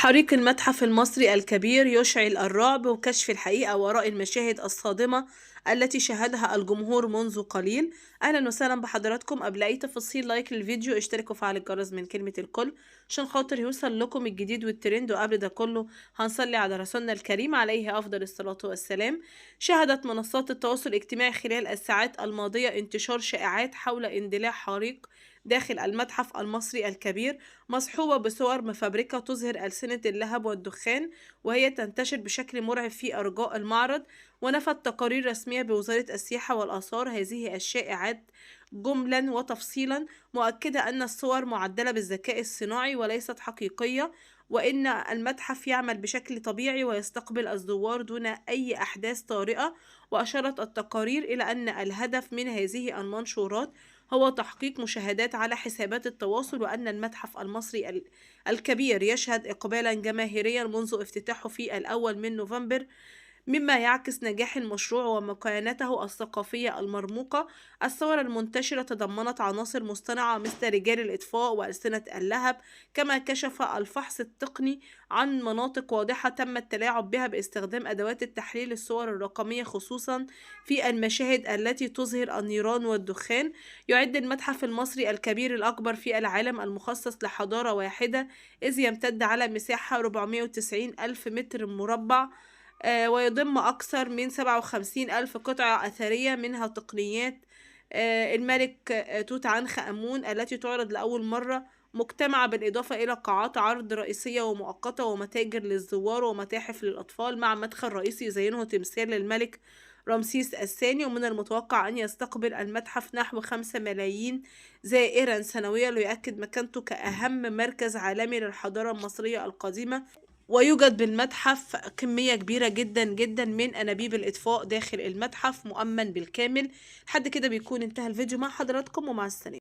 حريق المتحف المصري الكبير يشعل الرعب وكشف الحقيقة وراء المشاهد الصادمة التي شاهدها الجمهور منذ قليل. أهلا وسهلا بحضراتكم. قبل أي تفاصيل لايك للفيديو، اشتركوا وفعل الجرس من كلمة الكل عشان خاطر يوصل لكم الجديد والترند. وقبل ده كله هنصلي على رسولنا الكريم عليه أفضل الصلاة والسلام. شهدت منصات التواصل الاجتماعي خلال الساعات الماضية انتشار شائعات حول اندلاع حريق داخل المتحف المصري الكبير، مصحوبة بصور مفبركة تظهر ألسنة اللهب والدخان وهي تنتشر بشكل مرعب في أرجاء المعرض. ونفت تقارير رسمية بوزارة السياحة والآثار هذه الشائعات جملا وتفصيلا، مؤكدة أن الصور معدلة بالذكاء الصناعي وليست حقيقية، وإن المتحف يعمل بشكل طبيعي ويستقبل الزوار دون أي أحداث طارئة. وأشارت التقارير إلى أن الهدف من هذه المنشورات هو تحقيق مشاهدات على حسابات التواصل، وأن المتحف المصري الكبير يشهد إقبالا جماهيريا منذ افتتاحه في الأول من نوفمبر، مما يعكس نجاح المشروع ومكانته الثقافية المرموقة. الصور المنتشرة تضمنت عناصر مصطنعة مثل رجال الإطفاء وألسنة اللهب، كما كشف الفحص التقني عن مناطق واضحة تم التلاعب بها باستخدام أدوات التحليل الصور الرقمية، خصوصا في المشاهد التي تظهر النيران والدخان. يعد المتحف المصري الكبير الأكبر في العالم المخصص لحضارة واحدة، إذ يمتد على مساحة 490 ألف متر مربع، ويضم أكثر من 57 ألف قطعة أثرية، منها تقنيات الملك توت عنخ آمون التي تعرض لأول مرة مجتمعة، بالإضافة إلى قاعات عرض رئيسية ومؤقتة ومتاجر للزوار ومتاحف للأطفال، مع مدخل رئيسي يزينه تمثال للملك رمسيس الثاني. ومن المتوقع أن يستقبل المتحف نحو 5 ملايين زائرا سنويا، ليؤكد مكانته كأهم مركز عالمي للحضارة المصرية القديمة. ويوجد بالمتحف كمية كبيرة جدا جدا من أنابيب الإطفاء داخل المتحف، مؤمن بالكامل. لحد كده بيكون انتهى الفيديو مع حضراتكم، ومع السلامة.